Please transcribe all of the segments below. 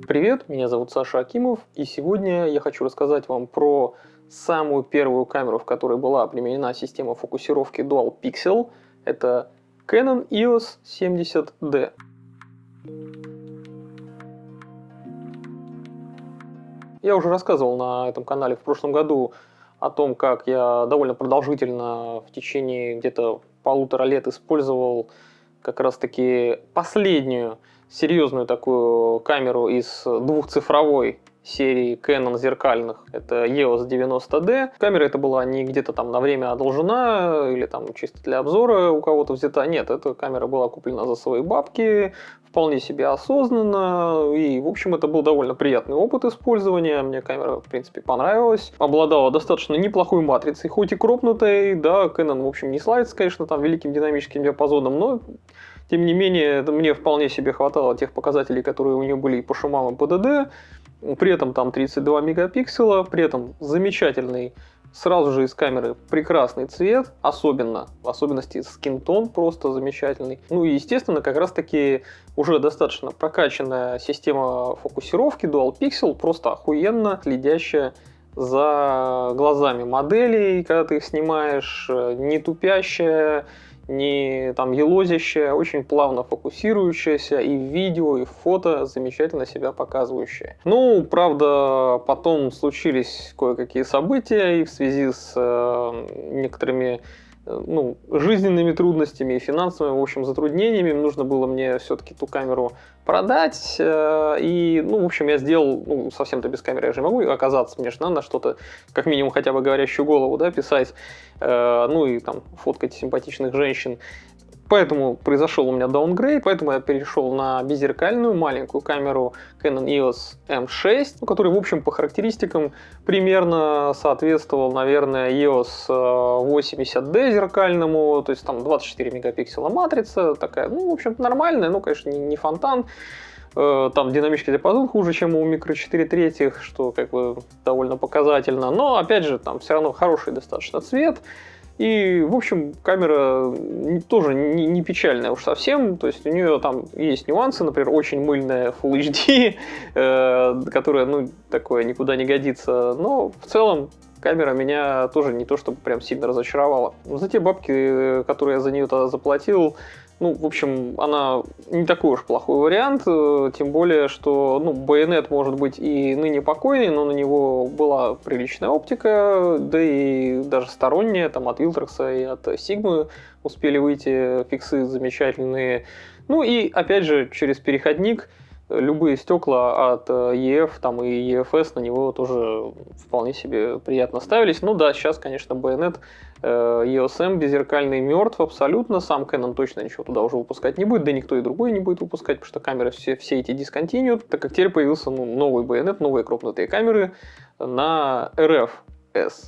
Привет, меня зовут Саша Акимов, и сегодня я хочу рассказать вам про самую первую камеру, в которой была применена система фокусировки Dual Pixel. Это Canon EOS 70D. Я уже рассказывал на этом канале в прошлом году о том, как я довольно продолжительно в течение где-то 1,5 лет использовал как раз-таки последнюю серьезную такую камеру из двухцифровой серии Canon зеркальных. Это EOS 90D. Камера эта была не где-то там на время одолжена или там чисто для обзора у кого-то взята. Нет, эта камера была куплена за свои бабки, вполне себе осознанно. И, в общем, это был довольно приятный опыт использования. Мне камера, в принципе, понравилась. Обладала достаточно неплохой матрицей, хоть и кропнутой. Да, Canon, в общем, не славится, конечно, там великим динамическим диапазоном, но тем не менее, мне вполне себе хватало тех показателей, которые у нее были и по шумам, и по ДД. При этом там 32 мегапикселя, при этом замечательный, сразу же из камеры прекрасный цвет, в особенности скинтон просто замечательный. Ну и естественно, как раз таки уже достаточно прокачанная система фокусировки Dual Pixel, просто охуенно следящая за глазами моделей, когда ты их снимаешь, не тупящая, не там елозящая, очень плавно фокусирующаяся и в видео, и в фото замечательно себя показывающая. Ну, правда, потом случились кое-какие события, и в связи с некоторыми жизненными трудностями и финансовыми, в общем, затруднениями, нужно было мне все-таки ту камеру продать, и, в общем, я сделал, совсем-то без камеры я же не могу оказаться, мне же надо что-то, как минимум, хотя бы говорящую голову, да, писать, и там фоткать симпатичных женщин. Поэтому произошел у меня даунгрейд, поэтому я перешел на беззеркальную маленькую камеру Canon EOS M6, который, в общем, по характеристикам примерно соответствовал, наверное, EOS 80D зеркальному, то есть там 24 мегапикселя матрица, такая, в общем-то, нормальная, конечно, не фонтан. Там динамический диапазон хуже, чем у микро 4/3, что как бы довольно показательно, но, опять же, там все равно хороший достаточно цвет. И, в общем, камера тоже не печальная уж совсем, то есть у нее там есть нюансы, например, очень мыльная Full HD, которая, такое никуда не годится, но в целом камера меня тоже не то чтобы прям сильно разочаровала. За те бабки, которые я за нее тогда заплатил, в общем, она не такой уж плохой вариант, тем более, что, байонет может быть и ныне покойный, но на него была приличная оптика, да и даже сторонняя, там от Viltrox и от Sigma успели выйти фиксы замечательные. И, опять же, через переходник любые стекла от EF там, и EFS на него тоже вполне себе приятно ставились. Да, сейчас, конечно, байонет EOS M беззеркальный мертв абсолютно. Сам Canon точно ничего туда уже выпускать не будет, да никто и другой не будет выпускать, потому что камеры все эти discontinued, так как теперь появился новый байонет, новые кропнутые камеры на RF.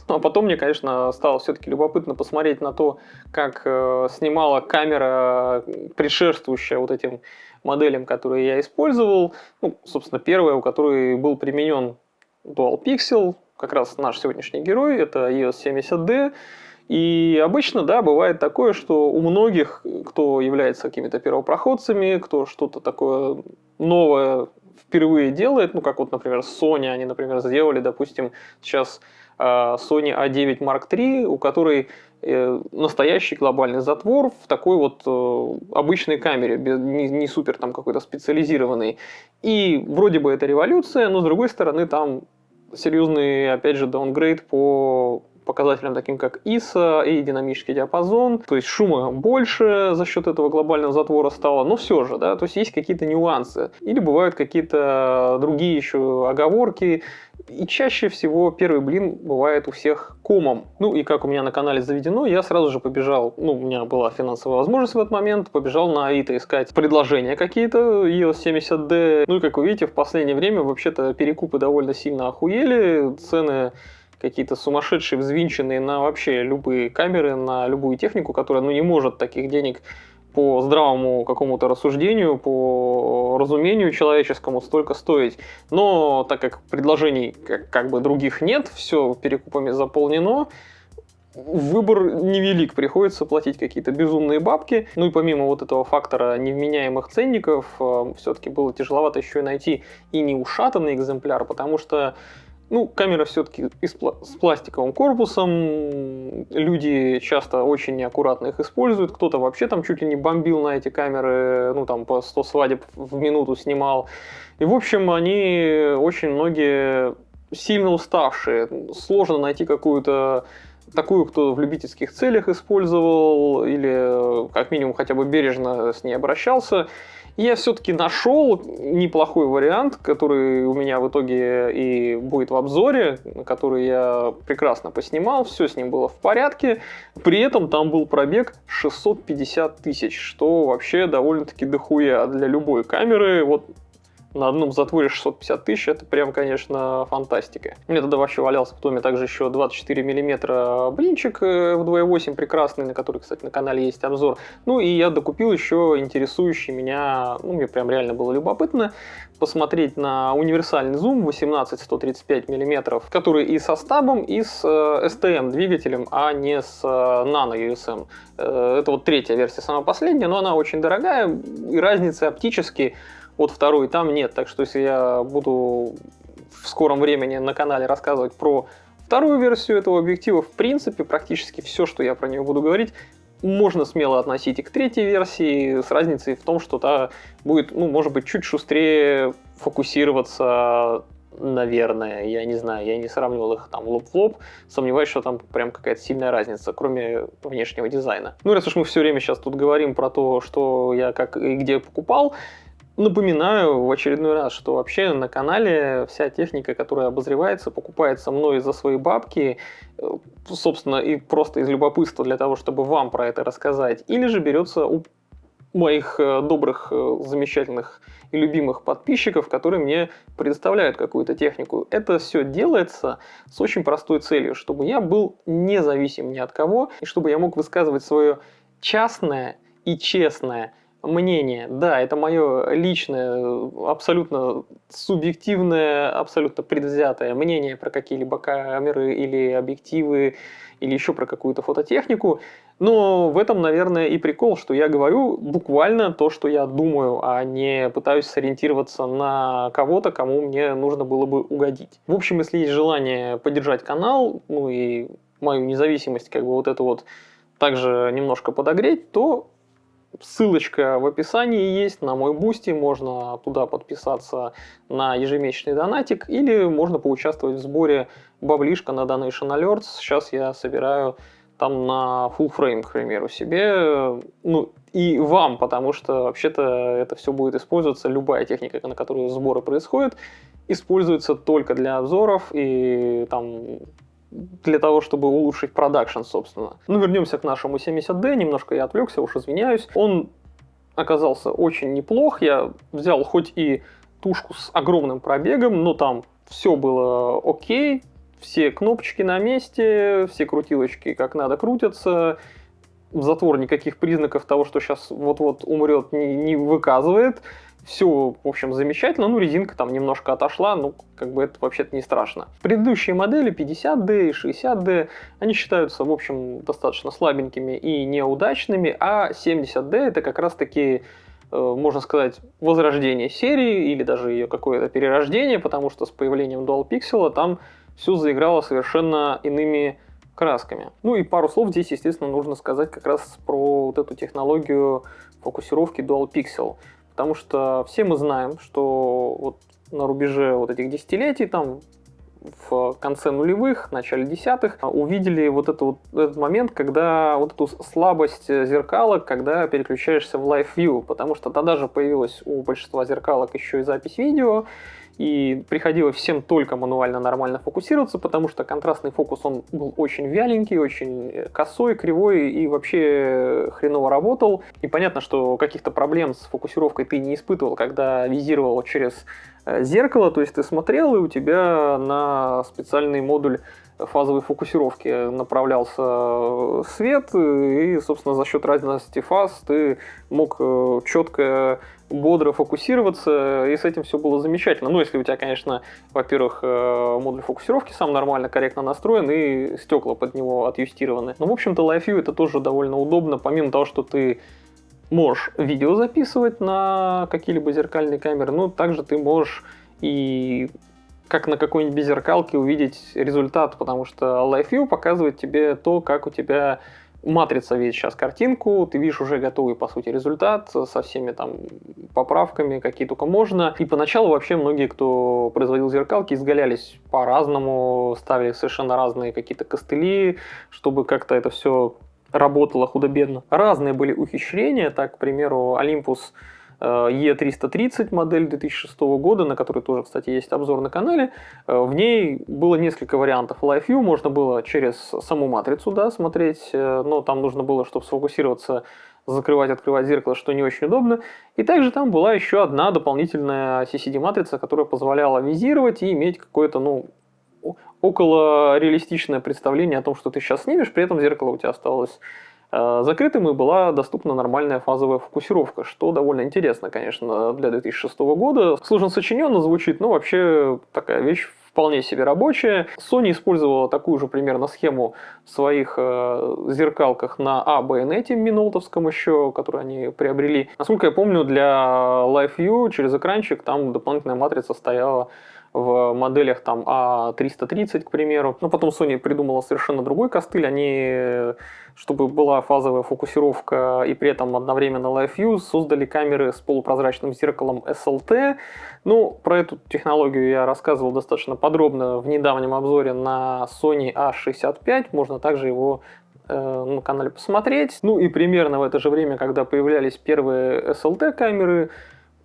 А потом мне, конечно, стало все-таки любопытно посмотреть на то, как снимала камера, предшествующая вот этим моделям, которые я использовал. Собственно, первая, у которой был применен Dual Pixel, как раз наш сегодняшний герой, это EOS 70D. И обычно, да, бывает такое, что у многих, кто является какими-то первопроходцами, кто что-то такое новое впервые делает, как вот, например, Sony, они, например, сделали, допустим, сейчас Sony A9 Mark III, у которой настоящий глобальный затвор в такой вот обычной камере, не супер там какой-то специализированный. И вроде бы это революция, но с другой стороны там серьезный, опять же, даунгрейд по показателям таким как ISO и динамический диапазон, то есть шума больше за счет этого глобального затвора стало, но все же, да, то есть есть какие-то нюансы, или бывают какие-то другие еще оговорки, и чаще всего первый блин бывает у всех комом. И как у меня на канале заведено, я сразу же побежал, у меня была финансовая возможность в этот момент, побежал на Авито искать предложения какие-то, EOS 70D. И как вы видите, в последнее время вообще-то перекупы довольно сильно охуели, цены какие-то сумасшедшие, взвинченные на вообще любые камеры, на любую технику, которая не может таких денег по здравому какому-то рассуждению, по разумению человеческому столько стоить. Но так как предложений как бы других нет, все перекупами заполнено, выбор невелик, приходится платить какие-то безумные бабки. Ну и помимо вот этого фактора невменяемых ценников, все-таки было тяжеловато еще и найти и не ушатанный экземпляр, потому что ну, камера все-таки с пластиковым корпусом, люди часто очень неаккуратно их используют, кто-то вообще там чуть ли не бомбил на эти камеры, ну там по 100 свадеб в минуту снимал. И в общем они очень многие сильно уставшие, сложно найти какую-то такую, кто в любительских целях использовал или как минимум хотя бы бережно с ней обращался. Я все-таки нашел неплохой вариант, который у меня в итоге и будет в обзоре, который я прекрасно поснимал, все с ним было в порядке. При этом там был пробег 650 тысяч, что вообще довольно-таки дохуя для любой камеры. Вот на одном затворе 650 тысяч, это прям, конечно, фантастика. У меня тогда вообще валялся в доме также еще 24 миллиметра блинчик в 2.8 прекрасный, на который, кстати, на канале есть обзор. Ну и я докупил еще интересующий меня, ну мне прям реально было любопытно посмотреть на универсальный зум 18-135 миллиметров, который и со стабом, и с STM двигателем, а не с Nano USM. Это вот третья версия, самая последняя, но она очень дорогая, и разницы оптически от второй там нет, так что если я буду в скором времени на канале рассказывать про вторую версию этого объектива, в принципе, практически все, что я про нее буду говорить, можно смело относить и к третьей версии, с разницей в том, что та будет, ну, может быть, чуть шустрее фокусироваться, наверное, я не знаю, я не сравнивал их там лоб в лоб, сомневаюсь, что там прям какая-то сильная разница, кроме внешнего дизайна. Ну, раз уж мы все время сейчас тут говорим про то, что я как и где покупал, напоминаю в очередной раз, что вообще на канале вся техника, которая обозревается, покупается мной за свои бабки, собственно, и просто из любопытства для того, чтобы вам про это рассказать, или же берется у моих добрых, замечательных и любимых подписчиков, которые мне предоставляют какую-то технику. Это все делается с очень простой целью, чтобы я был независим ни от кого, и чтобы я мог высказывать свое частное и честное мнение. Да, это мое личное, абсолютно субъективное, абсолютно предвзятое мнение про какие-либо камеры или объективы, или еще про какую-то фототехнику. Но в этом, наверное, и прикол, что я говорю буквально то, что я думаю, а не пытаюсь сориентироваться на кого-то, кому мне нужно было бы угодить. В общем, если есть желание поддержать канал, ну и мою независимость, как бы вот это вот также немножко подогреть, то ссылочка в описании есть на мой Бусти, можно туда подписаться на ежемесячный донатик, или можно поучаствовать в сборе баблишка на Donation Alerts. Сейчас я собираю там на full frame, к примеру, себе, ну и вам, потому что вообще-то это все будет использоваться, любая техника, на которую сборы происходят, используется только для обзоров и там для того, чтобы улучшить продакшн, собственно. Ну, вернемся к нашему 70D, немножко я отвлекся, уж извиняюсь. Он оказался очень неплох, я взял хоть и тушку с огромным пробегом, но там все было окей, все кнопочки на месте, все крутилочки как надо крутятся, затвор никаких признаков того, что сейчас вот-вот умрет, не выказывает. Все, в общем, замечательно. Ну, резинка там немножко отошла, ну, как бы это вообще-то не страшно. Предыдущие модели 50D и 60D, они считаются, в общем, достаточно слабенькими и неудачными, а 70D это как раз-таки, можно сказать, возрождение серии или даже ее какое-то перерождение, потому что с появлением Dual Pixel там все заиграло совершенно иными красками. Ну и пару слов здесь, естественно, нужно сказать как раз про вот эту технологию фокусировки Dual Pixel. Потому что все мы знаем, что вот на рубеже вот этих десятилетий, там в конце нулевых, начале десятых, увидели вот этот момент, когда вот эту слабость зеркалок, когда переключаешься в Live View, потому что тогда же появилась у большинства зеркалок еще и запись видео, и приходилось всем только мануально нормально фокусироваться, потому что контрастный фокус, он был очень вяленький, очень косой, кривой и вообще хреново работал. И понятно, что каких-то проблем с фокусировкой ты не испытывал, когда визировал через зеркало, то есть ты смотрел, и у тебя на специальный модуль фазовой фокусировки направлялся свет, и, собственно, за счет разности фаз ты мог четко, бодро фокусироваться, и с этим все было замечательно. Ну, если у тебя, конечно, во-первых, модуль фокусировки сам нормально, корректно настроен, и стекла под него отъюстированы. Но, в общем-то, Live View это тоже довольно удобно, помимо того, что ты можешь видео записывать на какие-либо зеркальные камеры, но также ты можешь и как на какой-нибудь беззеркалке увидеть результат, потому что Live View показывает тебе то, как у тебя матрица видит сейчас картинку, ты видишь уже готовый, по сути, результат со всеми там поправками, какие только можно. И поначалу вообще многие, кто производил зеркалки, изгалялись по-разному, ставили совершенно разные какие-то костыли, чтобы как-то это все работало худо-бедно. Разные были ухищрения, так, к примеру, Olympus E330 модель 2006 года, на которой тоже, кстати, есть обзор на канале. В ней было несколько вариантов Live View. Можно было через саму матрицу, да, смотреть, но там нужно было, чтобы сфокусироваться, закрывать, открывать зеркало, что не очень удобно. И также там была еще одна дополнительная CCD-матрица, которая позволяла визировать и иметь какое-то, ну, около реалистичное представление о том, что ты сейчас снимешь, при этом зеркало у тебя осталось закрытым, и была доступна нормальная фазовая фокусировка, что довольно интересно, конечно, для 2006 года. Сложно сочиненно звучит, но вообще такая вещь вполне себе рабочая. Sony использовала такую же примерно схему в своих зеркалках на A-байонете минолтовском еще, который они приобрели. Насколько я помню, для Live View через экранчик там дополнительная матрица стояла в моделях там A330, к примеру. Но потом Sony придумала совершенно другой костыль. Они, чтобы была фазовая фокусировка и при этом одновременно Live View, создали камеры с полупрозрачным зеркалом SLT. Ну, про эту технологию я рассказывал достаточно подробно в недавнем обзоре на Sony A65. Можно также его на канале посмотреть. Ну и примерно в это же время, когда появлялись первые SLT-камеры,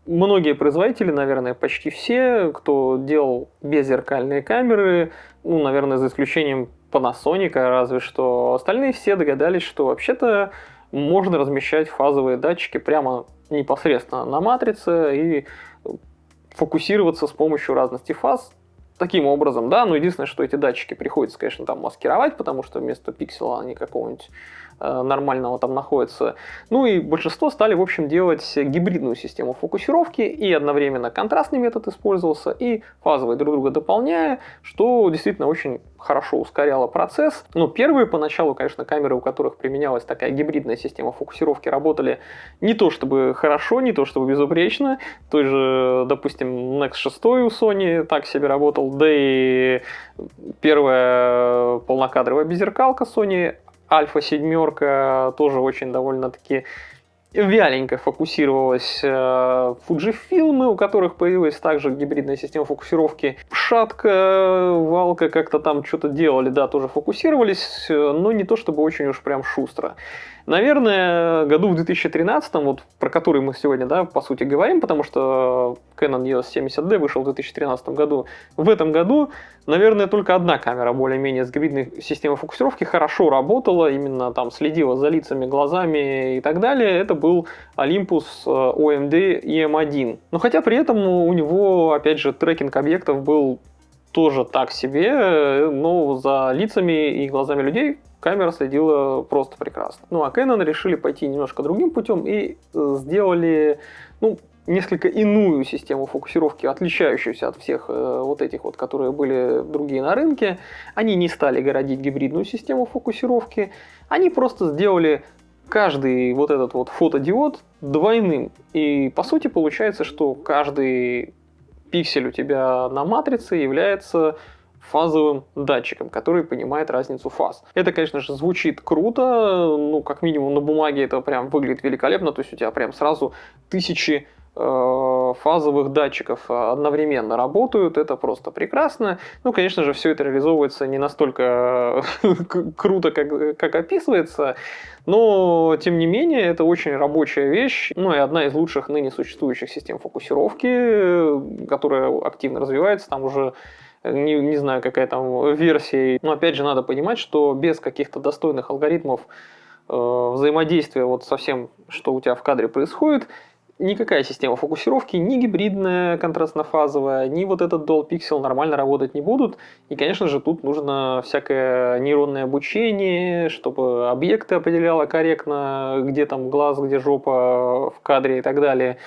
многие производители, наверное, почти все, кто делал беззеркальные камеры, ну, наверное, за исключением Panasonic, разве что остальные все догадались, что вообще-то можно размещать фазовые датчики прямо непосредственно на матрице и фокусироваться с помощью разности фаз. Таким образом, да, но единственное, что эти датчики приходится, конечно, там маскировать, потому что вместо пикселя они какого-нибудь нормального там находятся. Ну и большинство стали, в общем, делать гибридную систему фокусировки, и одновременно контрастный метод использовался, и фазовые друг друга дополняя, что действительно очень хорошо ускоряло процесс. Но первые поначалу, конечно, камеры, у которых применялась такая гибридная система фокусировки, работали не то чтобы хорошо, не то чтобы безупречно. Той же, допустим, Nex 6 у Sony так себе работал, да и первая полнокадровая беззеркалка Sony Альфа 7 тоже очень довольно-таки вяленько фокусировалась. Fujifilm, у которых появилась также гибридная система фокусировки. Шатка, Валка как-то там что-то делали, да, тоже фокусировались, но не то чтобы очень уж прям шустро. Наверное, году в 2013, вот про который мы сегодня, да, по сути говорим, потому что Canon EOS 70D вышел в 2013 году. В этом году, наверное, только одна камера более-менее с гибридной системой фокусировки хорошо работала, именно там следила за лицами, глазами и так далее. Это был Olympus OMD EM1. Но хотя при этом у него, опять же, трекинг объектов был тоже так себе, но за лицами и глазами людей камера следила просто прекрасно. Ну а Canon решили пойти немножко другим путем и сделали, ну, несколько иную систему фокусировки, отличающуюся от всех вот этих вот, которые были другие на рынке. Они не стали городить гибридную систему фокусировки, они просто сделали каждый вот этот вот фотодиод двойным. И по сути получается, что каждый пиксель у тебя на матрице является фазовым датчиком, который понимает разницу фаз. Это, конечно же, звучит круто, ну, как минимум на бумаге это прям выглядит великолепно, то есть у тебя прям сразу тысячи фазовых датчиков одновременно работают, это просто прекрасно. Ну, конечно же, все это реализовывается не настолько круто, как описывается, но, тем не менее, это очень рабочая вещь, ну и одна из лучших ныне существующих систем фокусировки, которая активно развивается, там уже не знаю, какая там версия. Но опять же, надо понимать, что без каких-то достойных алгоритмов взаимодействия вот со всем, что у тебя в кадре происходит, никакая система фокусировки, ни гибридная контрастно-фазовая, ни вот этот Dual Pixel нормально работать не будут. И, конечно же, тут нужно всякое нейронное обучение, чтобы объекты определяло корректно, где там глаз, где жопа в кадре и так далее.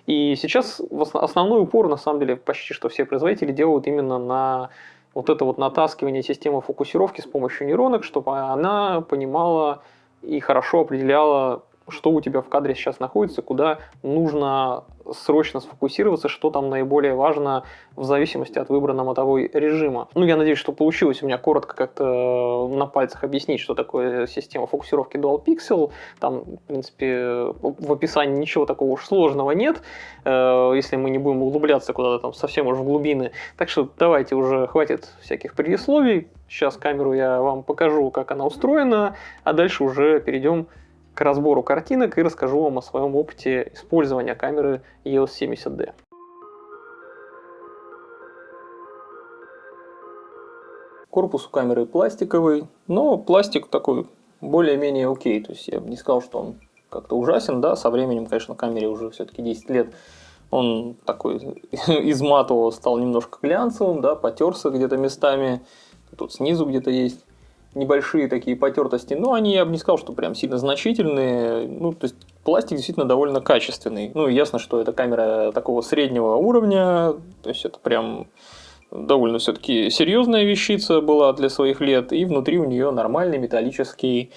И сейчас основной упор, на самом деле, почти что все производители делают именно на вот это вот натаскивание системы фокусировки с помощью нейронок, чтобы она понимала и хорошо определяла, что у тебя в кадре сейчас находится, куда нужно срочно сфокусироваться, что там наиболее важно в зависимости от выбранного того режима. Ну, я надеюсь, что получилось у меня коротко как-то на пальцах объяснить, что такое система фокусировки Dual Pixel. Там, в принципе, в описании ничего такого уж сложного нет, если мы не будем углубляться куда-то там совсем уж в глубины. Так что давайте уже, хватит всяких предисловий. Сейчас камеру я вам покажу, как она устроена, а дальше уже перейдем к разбору картинок и расскажу вам о своем опыте использования камеры EOS 70D. Корпус у камеры пластиковый, но пластик такой более-менее окей. То есть я бы не сказал, что он как-то ужасен, да, со временем, конечно, камере уже все-таки 10 лет, он такой из матового стал немножко глянцевым, да, потерся где-то местами, тут снизу где-то есть небольшие такие потертости, но они, я бы не сказал, что прям сильно значительные. Ну, то есть пластик действительно довольно качественный. Ну, и ясно, что это камера такого среднего уровня, то есть это прям довольно все-таки серьезная вещица была для своих лет, и внутри у нее нормальный металлический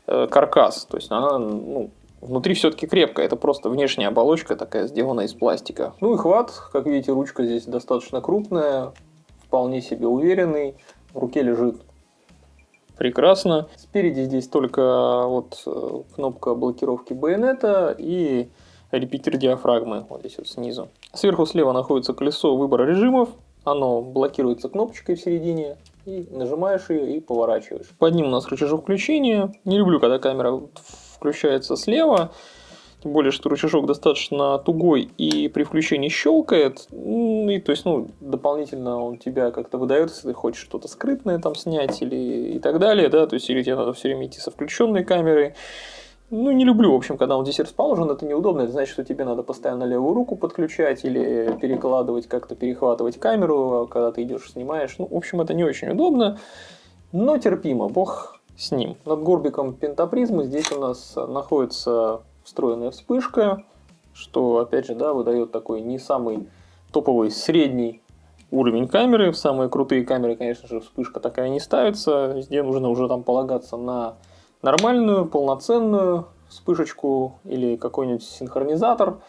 каркас, то есть она, ну, внутри все-таки крепкая, это просто внешняя оболочка такая, сделана из пластика. Ну и хват, как видите, ручка здесь достаточно крупная, вполне себе уверенный, в руке лежит прекрасно. Спереди здесь только вот кнопка блокировки байонета и репетир диафрагмы вот здесь вот снизу. Сверху слева находится колесо выбора режимов. Оно блокируется кнопочкой в середине. И нажимаешь ее и поворачиваешь. Под ним у нас рычажок включения. Не люблю, когда камера включается слева. Тем более, что рычажок достаточно тугой и при включении щелкает. И, то есть, ну, дополнительно он тебя как-то выдает, если ты хочешь что-то скрытное там снять или и так далее, да, то есть, или тебе надо все время идти со включенной камерой. Ну, не люблю, в общем, когда он здесь расположен, это неудобно, это значит, что тебе надо постоянно левую руку подключать или перекладывать, как-то перехватывать камеру, когда ты идешь, снимаешь. Ну, в общем, это не очень удобно, но терпимо, бог с ним. Над горбиком пентапризмы здесь у нас находится встроенная вспышка, что, опять же, да, выдает такой не самый топовый средний уровень камеры. В самые крутые камеры, конечно же, вспышка такая не ставится. Везде нужно уже там полагаться на нормальную, полноценную вспышечку или какой-нибудь синхронизатор.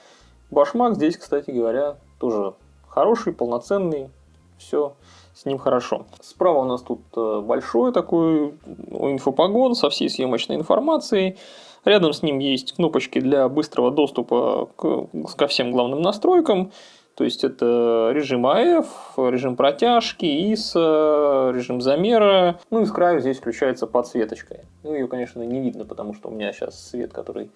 Башмак здесь, кстати говоря, тоже хороший, полноценный. Все с ним хорошо. Справа у нас тут большой такой инфопогон со всей съемочной информацией. Рядом с ним есть кнопочки для быстрого доступа ко всем главным настройкам. То есть это режим AF, режим протяжки, ISO, режим замера. Ну и с краю здесь включается подсветочка. Ну ее, конечно, не видно, потому что у меня сейчас свет, который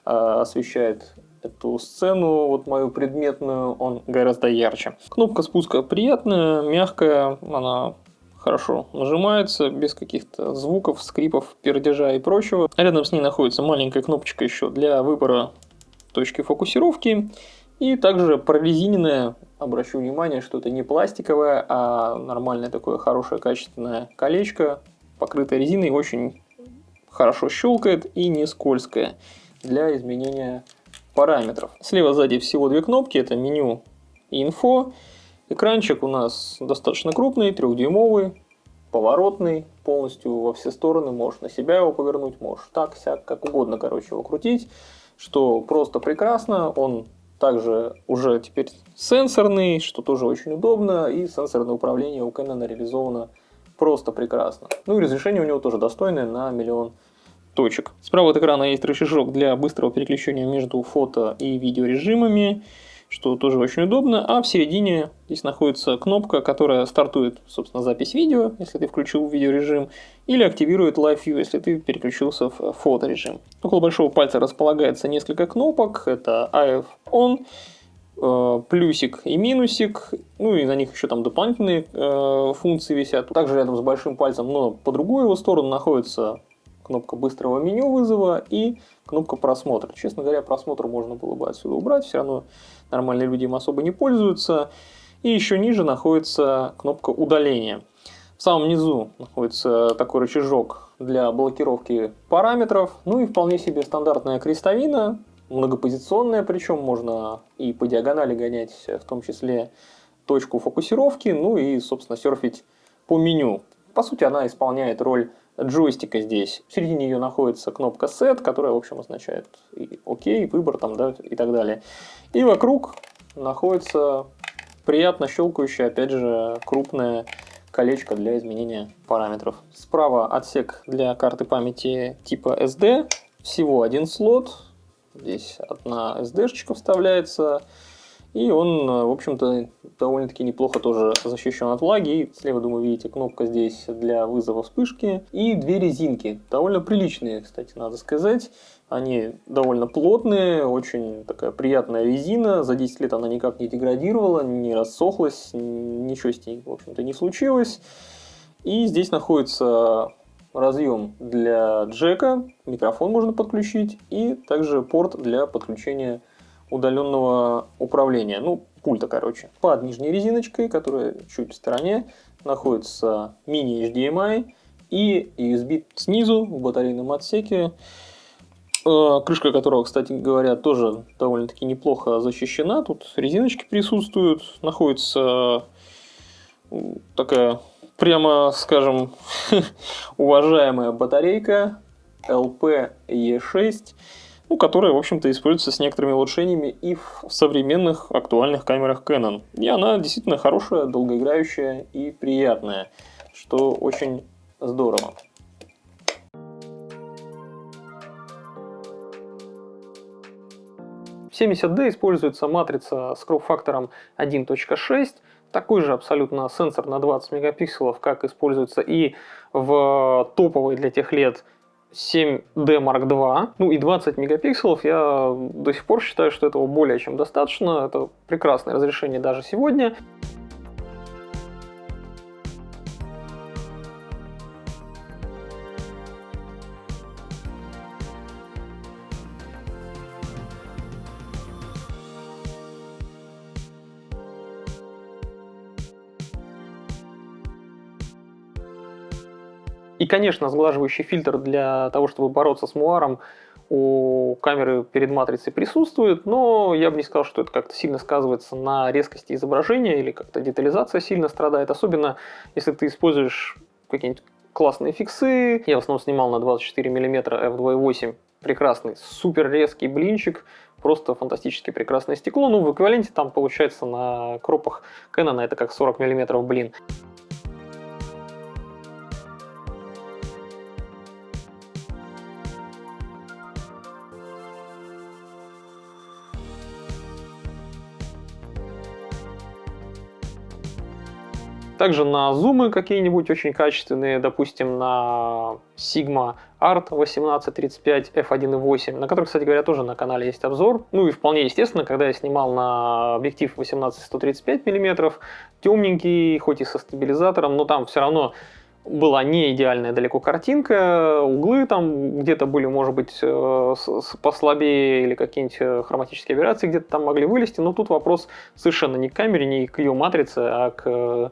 освещает эту сцену, вот мою предметную, он гораздо ярче. Кнопка спуска приятная, мягкая, она хорошо нажимается, без каких-то звуков, скрипов, пердежа и прочего. Рядом с ней находится маленькая кнопочка еще для выбора точки фокусировки. И также прорезиненное, обращу внимание, что это не пластиковое, а нормальное такое хорошее качественное колечко, покрытое резиной, очень хорошо щелкает и не скользкое для изменения параметров. Слева сзади всего две кнопки, это меню и инфо. Экранчик у нас достаточно крупный, 3-дюймовый, поворотный, полностью во все стороны. Можешь на себя его повернуть, можешь так, сяк, как угодно, короче, его крутить. Что просто прекрасно. Он также уже теперь сенсорный, что тоже очень удобно. И сенсорное управление у Canon реализовано просто прекрасно. Ну и разрешение у него тоже достойное на 1 000 000 точек. Справа от экрана есть рычажок для быстрого переключения между фото и видеорежимами, что тоже очень удобно. А в середине здесь находится кнопка, которая стартует, собственно, запись видео, если ты включил видеорежим, или активирует Live View, если ты переключился в фоторежим. Около большого пальца располагается несколько кнопок. Это AF On, плюсик и минусик, ну и на них еще там дополнительные функции висят. Также рядом с большим пальцем, но по другую его сторону находится кнопка быстрого меню вызова и кнопка просмотра. Честно говоря, просмотр можно было бы отсюда убрать, все равно нормальные люди им особо не пользуются. И еще ниже находится кнопка удаления. В самом низу находится такой рычажок для блокировки параметров. Ну и вполне себе стандартная крестовина, многопозиционная, причем можно и по диагонали гонять, в том числе точку фокусировки, ну и, собственно, серфить по меню. По сути, она исполняет роль джойстика здесь. В середине ее находится кнопка Set, которая, в общем, означает и ОК, выбор там, да, и так далее. И вокруг находится приятно щелкающее, опять же, крупное колечко для изменения параметров. Справа отсек для карты памяти типа SD. Всего один слот. Здесь одна SD-шечка вставляется. И он, в общем-то, довольно-таки неплохо тоже защищен от влаги. И слева, думаю, видите, кнопка здесь для вызова вспышки. И две резинки. Довольно приличные, кстати, надо сказать. Они довольно плотные, очень такая приятная резина. За 10 лет она никак не деградировала, не рассохлась, ничего с ней, в общем-то, не случилось. И здесь находится разъем для джека, микрофон можно подключить, и также порт для подключения удаленного управления, ну, пульта, короче. Под нижней резиночкой, которая чуть в стороне, находится мини-HDMI и USB снизу в батарейном отсеке, крышка которого, кстати говоря, тоже довольно-таки неплохо защищена. Тут резиночки присутствуют, находится такая, прямо скажем, уважаемая батарейка LPE6, ну, которая, в общем-то, используется с некоторыми улучшениями и в современных актуальных камерах Canon. И она действительно хорошая, долгоиграющая и приятная, что очень здорово. В 70D используется матрица с кроп-фактором 1.6, такой же абсолютно сенсор на 20 мегапикселов, как используется и в топовой для тех лет 7D Mark II. Ну и 20 мегапикселов я до сих пор считаю, что этого более чем достаточно. Это прекрасное разрешение даже сегодня. И, конечно, сглаживающий фильтр для того, чтобы бороться с муаром, у камеры перед матрицей присутствует, но я бы не сказал, что это как-то сильно сказывается на резкости изображения или как-то детализация сильно страдает, особенно если ты используешь какие-нибудь классные фиксы. Я в основном снимал на 24 мм f2.8, прекрасный, супер резкий блинчик, просто фантастически прекрасное стекло. Ну, в эквиваленте там получается на кропах Canon это как 40 мм блин. Также на зумы какие-нибудь очень качественные, допустим, на Sigma Art 1835 f1.8, на который, кстати говоря, тоже на канале есть обзор. Ну и вполне естественно, когда я снимал на объектив 18-135 мм, темненький, хоть и со стабилизатором, но там все равно была не идеальная далеко картинка, углы там где-то были, может быть, послабее, или какие-нибудь хроматические операции где-то там могли вылезти, но тут вопрос совершенно не к камере, не к ее матрице, а к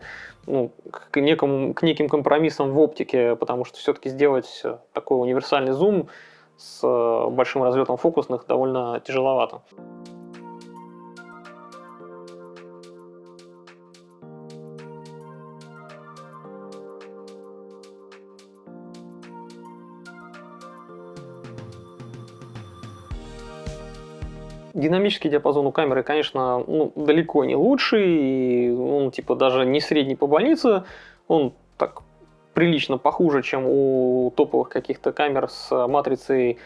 неким компромиссам в оптике, потому что все-таки сделать такой универсальный зум с большим разлетом фокусных довольно тяжеловато. Динамический диапазон у камеры, конечно, далеко не лучший, и он типа даже не средний по больнице, он так прилично похуже, чем у топовых каких-то камер с матрицей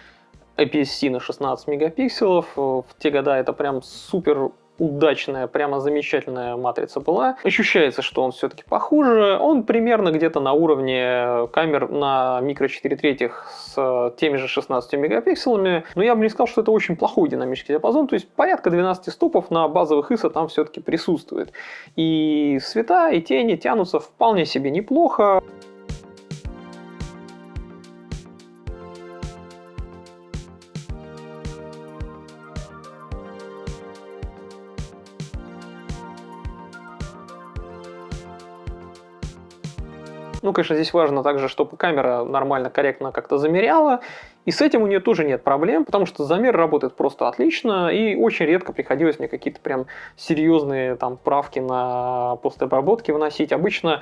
APS-C на 16 мегапикселов. В те года это прям супер удачная, прямо замечательная матрица была. Ощущается, что он все-таки похуже. Он примерно где-то на уровне камер на микро 4 третьих с теми же 16 мегапикселами. Но я бы не сказал, что это очень плохой динамический диапазон. То есть порядка 12 стопов на базовых ISO там все-таки присутствует. И света, и тени тянутся вполне себе неплохо. Ну, конечно, здесь важно также, чтобы камера нормально, корректно как-то замеряла. И с этим у нее тоже нет проблем, потому что замер работает просто отлично. И очень редко приходилось мне какие-то прям серьезные там правки на постобработке вносить. Обычно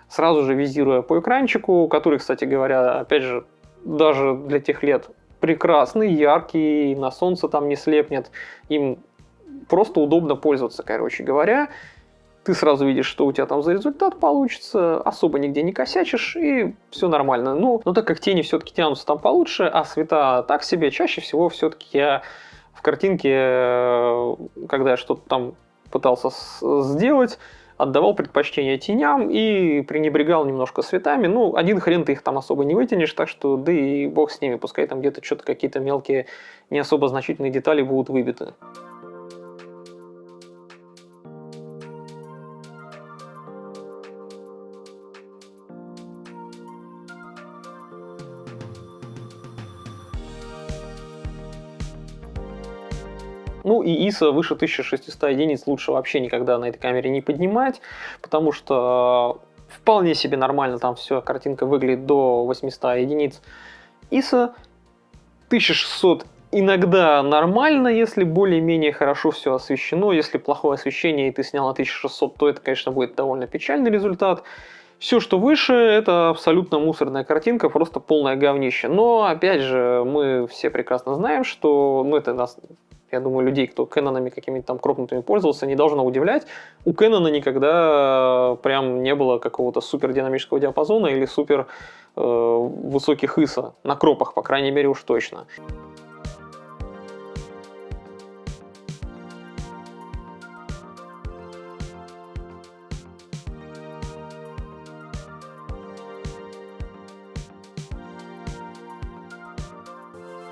сразу же визируя по экранчику, который, кстати говоря, опять же, даже для тех лет прекрасный, яркий, на солнце там не слепнет. Им просто удобно пользоваться, короче говоря. Ты сразу видишь, что у тебя там за результат получится, особо нигде не косячишь, и все нормально. Но так как тени все-таки тянутся там получше, а света так себе, чаще всего все-таки я в картинке, когда я что-то там пытался сделать, отдавал предпочтение теням и пренебрегал немножко светами. Ну, один хрен ты их там особо не вытянешь, так что да и бог с ними, пускай там где-то что-то какие-то мелкие, не особо значительные детали будут выбиты. Ну и ISO выше 1600 единиц лучше вообще никогда на этой камере не поднимать, потому что вполне себе нормально там все, картинка выглядит до 800 единиц. ISO 1600 иногда нормально, если более-менее хорошо все освещено. Если плохое освещение и ты снял на 1600, то это, конечно, будет довольно печальный результат. Все, что выше, это абсолютно мусорная картинка, просто полное говнище. Но, опять же, мы все прекрасно знаем, что, ну, это нас, я думаю, людей, кто Кэнонами какими-то там кропнутыми пользовался, не должно удивлять. У Кэнона никогда прям не было какого-то супер динамического диапазона или супер высоких ISO. На кропах, по крайней мере, уж точно.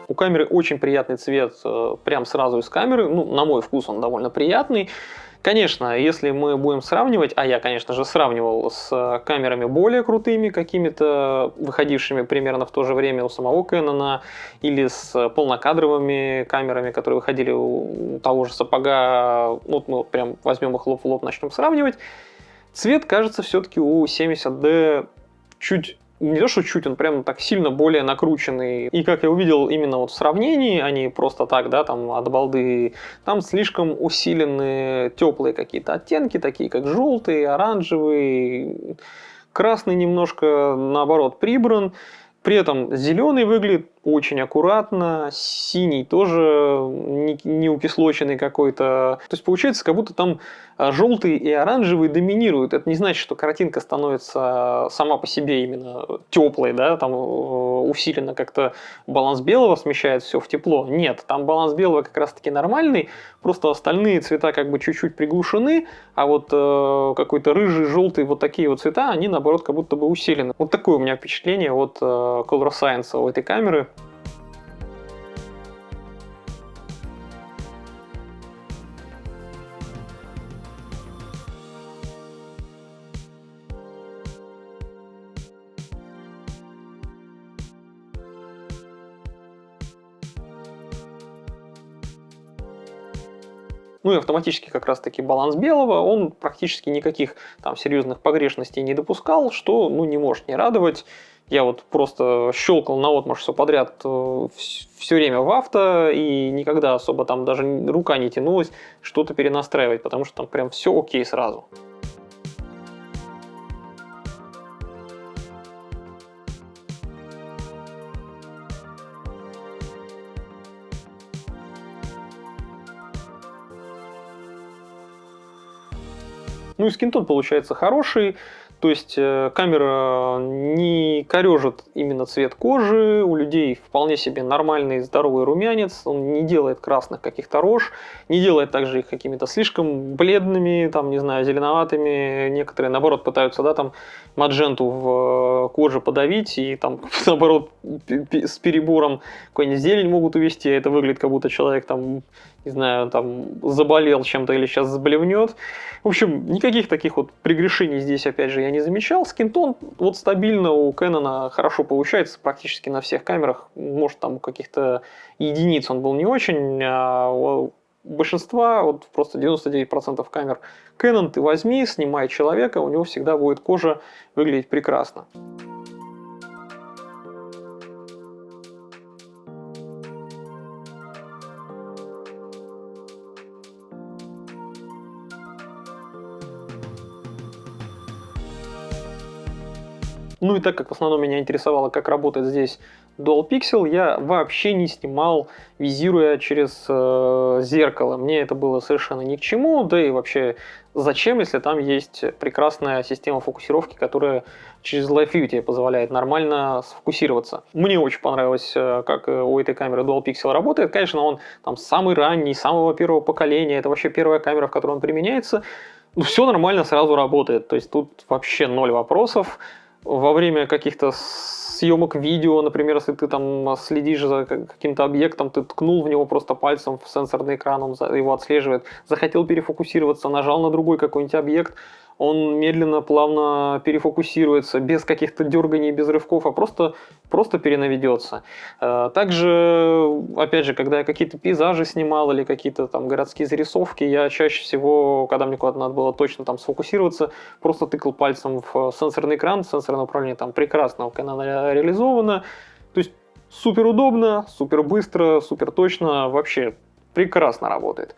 У камеры очень приятный цвет, прям сразу из камеры. Ну, на мой вкус он довольно приятный. Конечно, если мы будем сравнивать, а я, конечно же, сравнивал с камерами более крутыми, какими-то выходившими примерно в то же время у самого Canon, или с полнокадровыми камерами, которые выходили у того же сапога, вот мы прям возьмем их лоб в лоб, начнем сравнивать, цвет кажется все-таки у 70D чуть, не то что чуть, он прям так сильно более накрученный. И как я увидел именно вот в сравнении, а не просто так, да, там от балды, там слишком усилены теплые какие-то оттенки, такие как желтый, оранжевый, красный немножко, наоборот, прибран. При этом зеленый выглядит очень аккуратно, синий тоже не укислоченный какой-то. То есть получается, как будто там желтый и оранжевый доминируют. Это не значит, что картинка становится сама по себе именно теплой, да, там усиленно как-то баланс белого смещает все в тепло. Нет, там баланс белого как раз-таки нормальный, просто остальные цвета как бы чуть-чуть приглушены, а вот какой-то рыжий, желтый, вот такие вот цвета, они наоборот как будто бы усилены. Вот такое у меня впечатление от Color Science у этой камеры. Ну и автоматически как раз-таки баланс белого, он практически никаких там серьезных погрешностей не допускал, что ну, не может не радовать. Я вот просто щелкал наотмашь все подряд все время в авто, и никогда особо там даже рука не тянулась что-то перенастраивать, потому что там прям все окей сразу. Ну и скинтон получается хороший, то есть камера не корежит именно цвет кожи, у людей вполне себе нормальный здоровый румянец, он не делает красных каких-то рож, не делает также их какими-то слишком бледными, там, не знаю, зеленоватыми, некоторые наоборот пытаются, да, там, мадженту в коже подавить и там, наоборот, с перебором какой-нибудь зелень могут увести, это выглядит как будто человек там, не знаю, там заболел чем-то или сейчас заблевнет. В общем, никаких таких вот прегрешений здесь, опять же, я не замечал. Скинтон вот стабильно у Canon хорошо получается практически на всех камерах. Может, там у каких-то единиц он был не очень, а большинства, вот просто 99% камер Canon ты возьми, снимай человека, у него всегда будет кожа выглядеть прекрасно. Ну и так как в основном меня интересовало, как работает здесь Dual Pixel, я вообще не снимал, визируя через зеркало. Мне это было совершенно ни к чему, да и вообще зачем, если там есть прекрасная система фокусировки, которая через Live View тебе позволяет нормально сфокусироваться. Мне очень понравилось, как у этой камеры Dual Pixel работает. Конечно, он там самый ранний, самого первого поколения, это вообще первая камера, в которой он применяется. Ну, все нормально сразу работает, то есть тут вообще ноль вопросов. Во время каких-то съемок видео, например, если ты там следишь за каким-то объектом, ты ткнул в него просто пальцем в сенсорный экран, он его отслеживает, захотел перефокусироваться, нажал на другой какой-нибудь объект, он медленно, плавно перефокусируется, без каких-то дерганий, без рывков, а просто перенаведется. Также, опять же, когда я какие-то пейзажи снимал или какие-то там городские зарисовки, я чаще всего, когда мне куда-то надо было точно там сфокусироваться, просто тыкал пальцем в сенсорный экран, сенсорное управление там прекрасно у Canon реализовано. То есть супер удобно, супер быстро, супер точно, вообще прекрасно работает.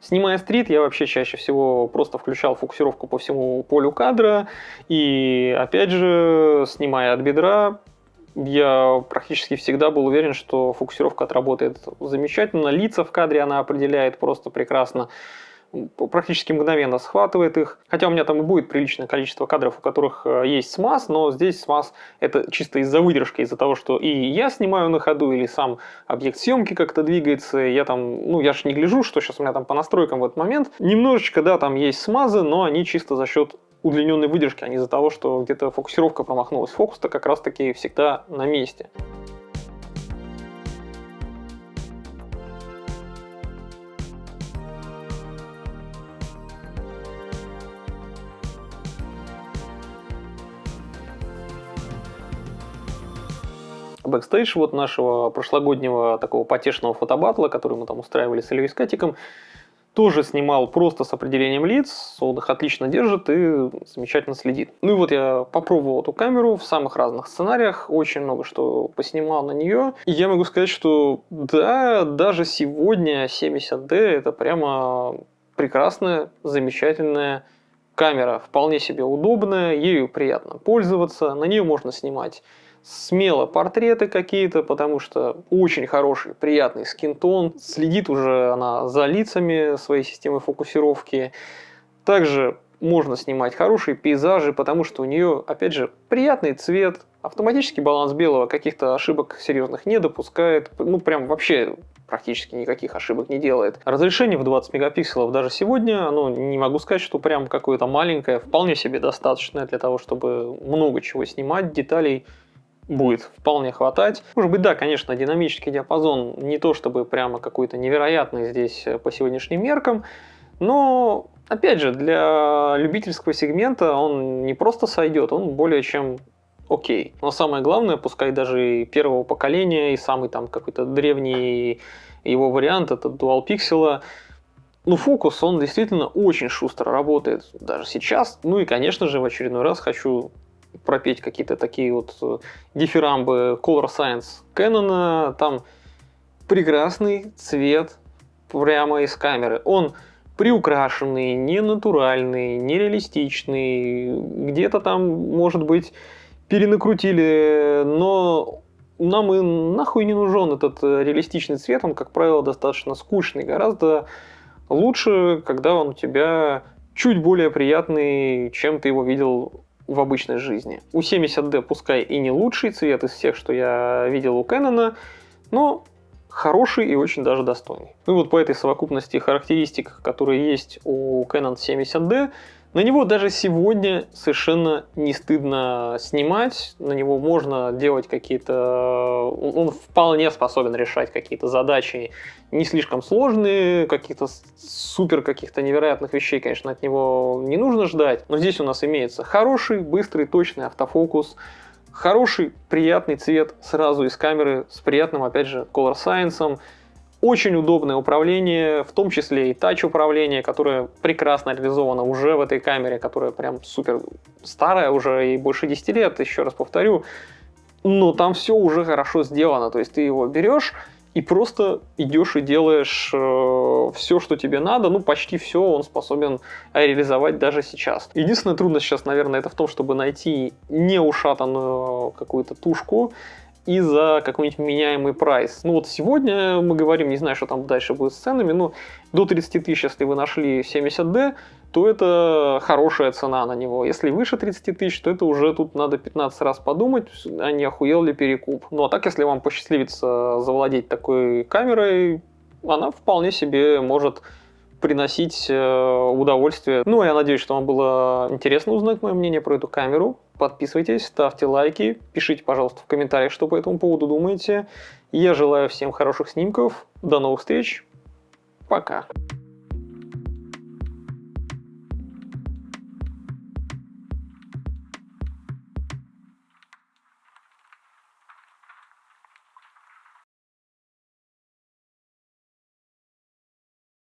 Снимая стрит, я вообще чаще всего просто включал фокусировку по всему полю кадра. И опять же, снимая от бедра, я практически всегда был уверен, что фокусировка отработает замечательно. Лица в кадре она определяет просто прекрасно. Практически мгновенно схватывает их. Хотя у меня там и будет приличное количество кадров, у которых есть смаз, но здесь смаз это чисто из-за выдержки, из-за того, что и я снимаю на ходу, или сам объект съемки как-то двигается, я там, ну я же не гляжу, что сейчас у меня там по настройкам в этот момент. Немножечко, да, там есть смазы, но они чисто за счет удлиненной выдержки, а не из-за того, что где-то фокусировка промахнулась. Фокус-то как раз-таки всегда на месте. Бэкстейдж вот нашего прошлогоднего такого потешного фотобатла, который мы там устраивали с Ильей Скатиком, тоже снимал просто с определением лиц, он их отлично держит и замечательно следит. Ну и вот я попробовал эту камеру в самых разных сценариях, очень много что поснимал на нее. И я могу сказать, что да, даже сегодня 70D это прямо прекрасная, замечательная камера, вполне себе удобная, ею приятно пользоваться, на нее можно снимать смело портреты какие-то, потому что очень хороший, приятный скинтон. Следит уже она за лицами своей системы фокусировки. Также можно снимать хорошие пейзажи, потому что у нее, опять же, приятный цвет. Автоматический баланс белого, каких-то ошибок серьезных не допускает. Ну, прям вообще практически никаких ошибок не делает. Разрешение в 20 мегапикселов даже сегодня, ну, не могу сказать, что прям какое-то маленькое, вполне себе достаточное для того, чтобы много чего снимать, деталей будет вполне хватать. Может быть, да, конечно, динамический диапазон не то чтобы прямо какой-то невероятный здесь по сегодняшним меркам, но, опять же, для любительского сегмента он не просто сойдет, он более чем окей. Но самое главное, пускай даже и первого поколения, и самый там какой-то древний его вариант, это Dual Pixel, ну, фокус, он действительно очень шустро работает даже сейчас. Ну и, конечно же, в очередной раз хочу пропеть какие-то такие вот дифирамбы Color Science Canon. Там прекрасный цвет прямо из камеры. Он приукрашенный, не натуральный, не реалистичный. Где-то там, может быть, перенакрутили, но нам и нахуй не нужен этот реалистичный цвет. Он, как правило, достаточно скучный. Гораздо лучше, когда он у тебя чуть более приятный, чем ты его видел в обычной жизни. У 70D пускай и не лучший цвет из всех, что я видел у Canon, но хороший и очень даже достойный. Ну и вот по этой совокупности характеристик, которые есть у Canon 70D, На него даже сегодня совершенно не стыдно снимать, на него можно делать какие-то... Он вполне способен решать какие-то задачи не слишком сложные, каких-то супер каких-то невероятных вещей, конечно, от него не нужно ждать. Но здесь у нас имеется хороший, быстрый, точный автофокус, хороший, приятный цвет сразу из камеры с приятным, опять же, color science. Очень удобное управление, в том числе и тач-управление, которое прекрасно реализовано уже в этой камере, которая прям супер старая уже и больше 10 лет, еще раз повторю. Но там все уже хорошо сделано, то есть ты его берешь и просто идешь и делаешь все, что тебе надо, ну почти все он способен реализовать даже сейчас. Единственная трудность сейчас, наверное, это в том, чтобы найти неушатанную какую-то тушку, и за какой-нибудь меняемый прайс. Ну вот сегодня мы говорим, не знаю, что там дальше будет с ценами, но до 30 тысяч, если вы нашли 70D, то это хорошая цена на него. Если выше 30 тысяч, то это уже тут надо 15 раз подумать, а не охуел ли перекуп. Ну а так, если вам посчастливится завладеть такой камерой, она вполне себе может приносить удовольствие. Ну, я надеюсь, что вам было интересно узнать мое мнение про эту камеру. Подписывайтесь, ставьте лайки, пишите, пожалуйста, в комментариях, что по этому поводу думаете. Я желаю всем хороших снимков. До новых встреч. Пока.